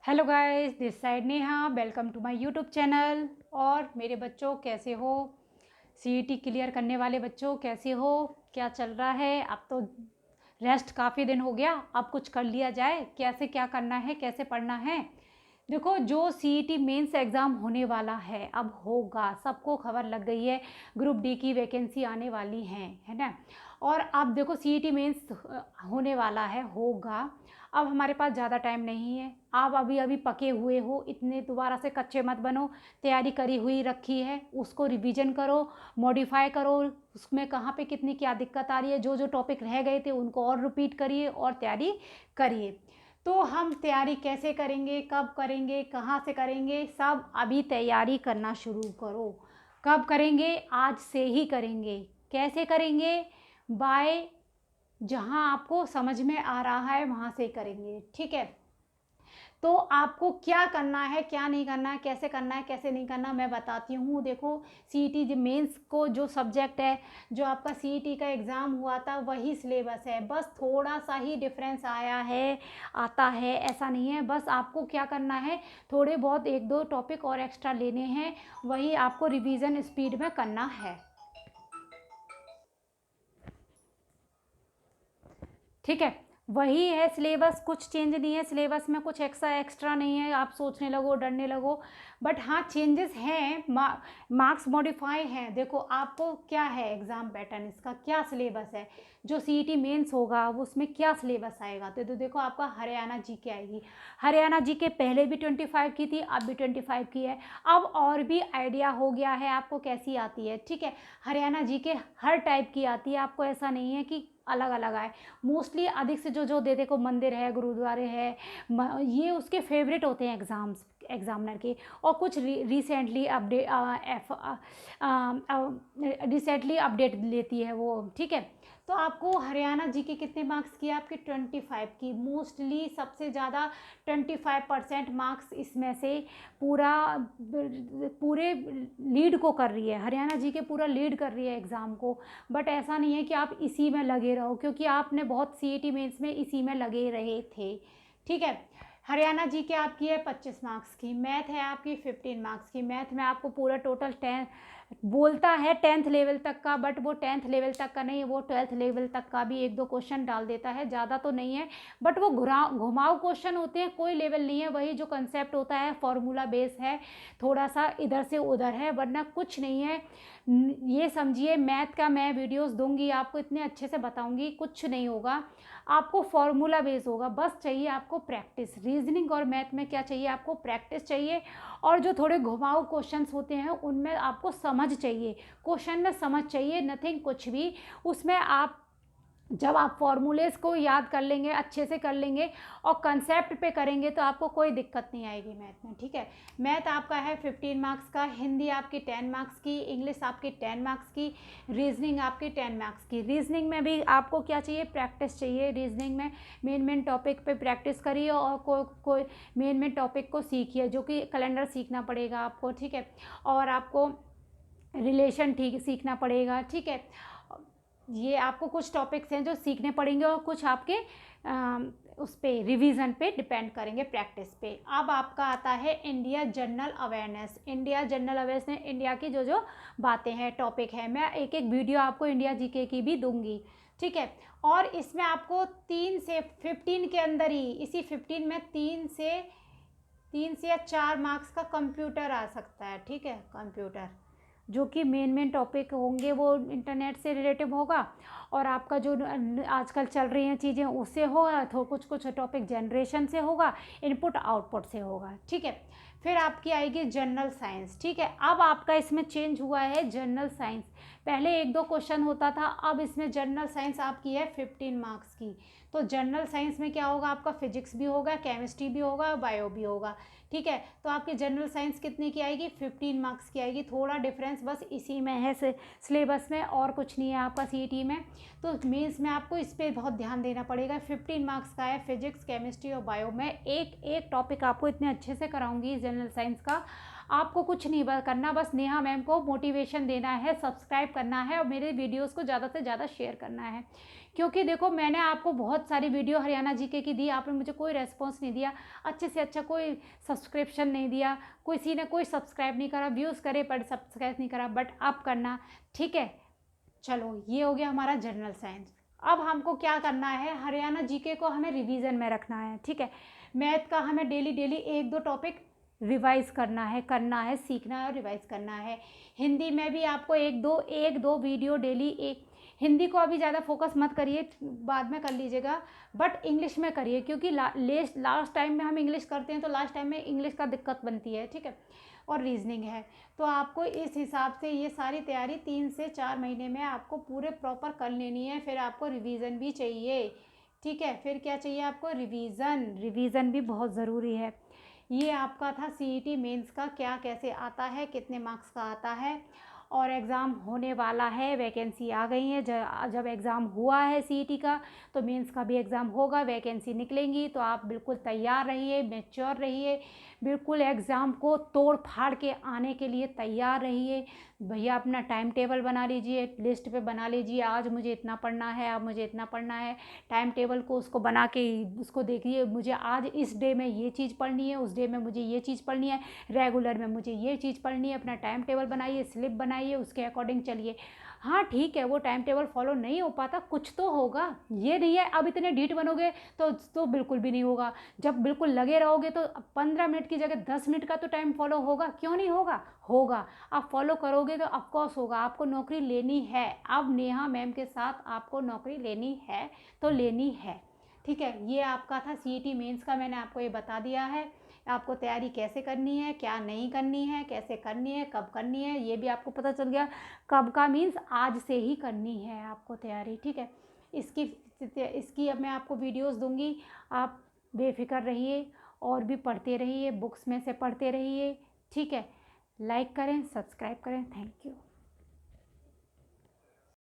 Hello guys, this side Neha. Welcome to my YouTube channel. और मेरे बच्चों कैसे हो? सीईटी क्लियर करने वाले बच्चों कैसे हो? क्या चल रहा है? अब तो रेस्ट काफ़ी दिन हो गया, अब कुछ कर लिया जाए। कैसे क्या करना है, कैसे पढ़ना है? देखो, जो सीईटी मेंस एग्ज़ाम होने वाला है अब होगा, सबको खबर लग गई है। ग्रुप डी की वैकेंसी आने वाली है ना। और अब देखो, सीईटी मेंस होने वाला है, होगा। अब हमारे पास ज़्यादा टाइम नहीं है। आप अभी अभी पके हुए हो, इतने दोबारा से कच्चे मत बनो। तैयारी करी हुई रखी है, उसको रिवीजन करो, मॉडिफाई करो। उसमें कहाँ पे कितनी क्या दिक्कत आ रही है, जो जो टॉपिक रह गए थे उनको और रिपीट करिए और तैयारी करिए। तो हम तैयारी कैसे करेंगे, कब करेंगे, कहाँ से करेंगे, सब अभी तैयारी करना शुरू करो। कब करेंगे? आज से ही करेंगे। कैसे करेंगे? बाय, जहाँ आपको समझ में आ रहा है वहाँ से करेंगे, ठीक है। तो आपको क्या करना है, क्या नहीं करना है, कैसे करना है, कैसे नहीं करना, मैं बताती हूँ। देखो, सीईटी मेंस को जो सब्जेक्ट है, जो आपका सीईटी का एग्ज़ाम हुआ था वही सिलेबस है, बस थोड़ा सा ही डिफरेंस आया है, आता है, ऐसा नहीं है। बस आपको क्या करना है, थोड़े बहुत एक दो टॉपिक और एक्स्ट्रा लेने हैं, वही आपको रिवीजन स्पीड में करना है, ठीक है। वही है सिलेबस, कुछ चेंज नहीं है सिलेबस में, कुछ एक्स्ट्रा नहीं है। आप सोचने लगो, डरने लगो, बट हाँ चेंजेस हैं। मार्क्स मॉडिफाई हैं। देखो, आपको क्या है एग्ज़ाम पैटर्न, इसका क्या सिलेबस है, जो सीईटी मेंस होगा उसमें क्या सिलेबस आएगा। तो देखो, आपका हरियाणा जी के आएगी। हरियाणा जी के पहले भी 25 की थी, अब भी 25 की है। अब और भी आइडिया हो गया है आपको कैसी आती है, ठीक है। हरियाणा जी के हर टाइप की आती है आपको, ऐसा नहीं है कि अलग अलग आए। मोस्टली अधिक से जो जो दे देखो, मंदिर है, गुरुद्वारे है, ये उसके फेवरेट होते हैं एग्जामिनर के। और कुछ रिसेंटली अपडेट लेती है वो, ठीक है। तो आपको हरियाणा जी के कितने मार्क्स की? आपके 25 की। मोस्टली सबसे ज़्यादा 25% मार्क्स इसमें से पूरा पूरे लीड को कर रही है, हरियाणा जी के पूरा लीड कर रही है एग्ज़ाम को। बट ऐसा नहीं है कि आप इसी में लगे रहो, क्योंकि आपने बहुत सीईटी मेंस में इसी में लगे रहे थे, ठीक है। हरियाणा जी के आपकी है 25 मार्क्स की, मैथ है आपकी 15 मार्क्स की। मैथ में आपको पूरा टोटल 10 बोलता है 10th लेवल तक का, बट वो 10th लेवल तक का नहीं है, वो 12th लेवल तक का भी एक दो क्वेश्चन डाल देता है, ज़्यादा तो नहीं है। बट वो घुमाव क्वेश्चन होते हैं, कोई लेवल नहीं है, वही जो कंसेप्ट होता है, फॉर्मूला बेस है, थोड़ा सा इधर से उधर है, वरना कुछ नहीं है। ये समझिए, मैथ का मैं वीडियोस दूंगी आपको, इतने अच्छे से बताऊंगी, कुछ नहीं होगा। आपको फॉर्मूला बेस होगा, बस चाहिए आपको प्रैक्टिस। रीजनिंग और मैथ में क्या चाहिए? आपको प्रैक्टिस चाहिए। और जो थोड़े घुमाऊ क्वेश्चंस होते हैं उनमें आपको समझ चाहिए, क्वेश्चन में समझ चाहिए, नथिंग कुछ भी। उसमें आप जब आप फॉर्मूलेस को याद कर लेंगे, अच्छे से कर लेंगे और कंसेप्ट पे करेंगे, तो आपको कोई दिक्कत नहीं आएगी मैथ में, ठीक है। मैथ आपका है 15 मार्क्स का, हिंदी आपकी 10 मार्क्स की, इंग्लिश आपकी 10 मार्क्स की, रीजनिंग आपकी 10 मार्क्स की। रीजनिंग में भी आपको क्या चाहिए? प्रैक्टिस चाहिए। रीजनिंग में मेन टॉपिक पे प्रैक्टिस करिए और कोई मेन टॉपिक को सीखिए, जो कि कैलेंडर सीखना पड़ेगा आपको, ठीक है। और आपको रिलेशन ठीक सीखना पड़ेगा, ठीक है। ये आपको कुछ टॉपिक्स हैं जो सीखने पड़ेंगे, और कुछ आपके उस पे रिवीजन पे डिपेंड करेंगे, प्रैक्टिस पे। अब आपका आता है India general awareness. India general awareness, India की जो जो बातें हैं, टॉपिक है, मैं एक एक वीडियो आपको इंडिया जीके की भी दूंगी, ठीक है। और इसमें आपको 3 से 15 के अंदर ही, इसी 15 में 3 से या 4 मार्क्स का कंप्यूटर आ सकता है, ठीक है। कंप्यूटर जो कि मेन टॉपिक होंगे वो इंटरनेट से रिलेटिव होगा, और आपका जो आजकल चल रही हैं चीज़ें उससे होगा, तो कुछ कुछ टॉपिक जनरेशन से होगा, इनपुट आउटपुट से होगा, ठीक है। फिर आपकी आएगी जनरल साइंस, ठीक है। अब आपका इसमें चेंज हुआ है जनरल साइंस, पहले एक दो क्वेश्चन होता था, अब इसमें जनरल साइंस आपकी है 15 मार्क्स की। तो जनरल साइंस में क्या होगा? आपका फिजिक्स भी होगा, केमिस्ट्री भी होगा, बायो भी होगा, ठीक है। तो आपकी जनरल साइंस कितने की आएगी? 15 मार्क्स की आएगी। थोड़ा डिफरेंस बस इसी में है सिलेबस में, और कुछ नहीं है आपका सीईटी में। तो मेंस में आपको इस पर बहुत ध्यान देना पड़ेगा। 15 मार्क्स का है, फिजिक्स, केमिस्ट्री और बायो में एक एक टॉपिक आपको इतने अच्छे से कराऊंगी जनरल साइंस का। आपको कुछ नहीं करना, बस नेहा मैम को मोटिवेशन देना है, सब्सक्राइब करना है और मेरे वीडियोस को ज़्यादा से ज़्यादा शेयर करना है। क्योंकि देखो मैंने आपको बहुत सारी वीडियो हरियाणा जीके की दी, आपने मुझे कोई रेस्पॉन्स नहीं दिया, अच्छे से अच्छा कोई सब्सक्रिप्शन नहीं दिया, किसी ने कोई सब्सक्राइब नहीं करा, व्यूज़ करे पर सब्सक्राइब नहीं करा, बट अब करना, ठीक है। चलो ये हो गया हमारा जनरल साइंस। अब हमको क्या करना है, हरियाणा जीके को हमें रिवीजन में रखना है, ठीक है। मैथ का हमें डेली डेली 1-2 टॉपिक रिवाइज करना है, सीखना है और रिवाइज करना है। हिंदी में भी आपको एक दो वीडियो डेली, एक हिंदी को अभी ज़्यादा फोकस मत करिए, बाद में कर लीजिएगा, बट इंग्लिश में करिए, क्योंकि लास्ट टाइम में हम इंग्लिश करते हैं तो लास्ट टाइम में इंग्लिश का दिक्कत बनती है, ठीक है। और रीजनिंग है, तो आपको इस हिसाब से ये सारी तैयारी 3 से 4 महीने में आपको पूरे प्रॉपर कर लेनी है। फिर आपको रिवीजन भी चाहिए, ठीक है। फिर क्या चाहिए आपको, रिवीजन भी बहुत ज़रूरी है। ये आपका था सीईटी मेंस का, क्या कैसे आता है, कितने मार्क्स का आता है, और एग्ज़ाम होने वाला है, वैकेंसी आ गई है। जब एग्ज़ाम हुआ है सीईटी का तो मेंस का भी एग्ज़ाम होगा, वैकेंसी निकलेंगी, तो आप बिल्कुल तैयार रहिए, मैच्योर रहिए, बिल्कुल एग्ज़ाम को तोड़ फाड़ के आने के लिए तैयार रहिए। भैया अपना टाइम टेबल बना लीजिए, लिस्ट पे बना लीजिए, आज मुझे इतना पढ़ना है, अब मुझे इतना पढ़ना है। टाइम टेबल को उसको बना के उसको देखिए, मुझे आज इस डे में ये चीज़ पढ़नी है, उस डे में मुझे ये चीज़ पढ़नी है, रेगुलर में मुझे ये चीज़ पढ़नी है। अपना टाइम टेबल बनाइए, स्लिप बनाइए, उसके अकॉर्डिंग चलिए। हाँ ठीक है, वो टाइम टेबल फॉलो नहीं हो पाता, कुछ तो होगा, ये नहीं है अब इतने ढीठ बनोगे तो बिल्कुल भी नहीं होगा। जब बिल्कुल लगे रहोगे तो 15 मिनट की जगह 10 मिनट का तो टाइम फॉलो होगा, क्यों नहीं होगा, होगा। आप फॉलो करोगे तो ऑफकोर्स होगा। आपको नौकरी लेनी है, अब नेहा मैम के साथ आपको नौकरी लेनी है तो लेनी है, ठीक है। ये आपका था सीईटी मेंस का, मैंने आपको ये बता दिया है। आपको तैयारी कैसे करनी है, क्या नहीं करनी है, कैसे करनी है, कब करनी है, ये भी आपको पता चल गया। कब का मीन्स आज से ही करनी है आपको तैयारी, ठीक है। इसकी अब मैं आपको वीडियोस दूंगी, आप बेफिक्र रहिए और भी पढ़ते रहिए, बुक्स में से पढ़ते रहिए, ठीक है। लाइक करें, सब्सक्राइब करें, थैंक यू।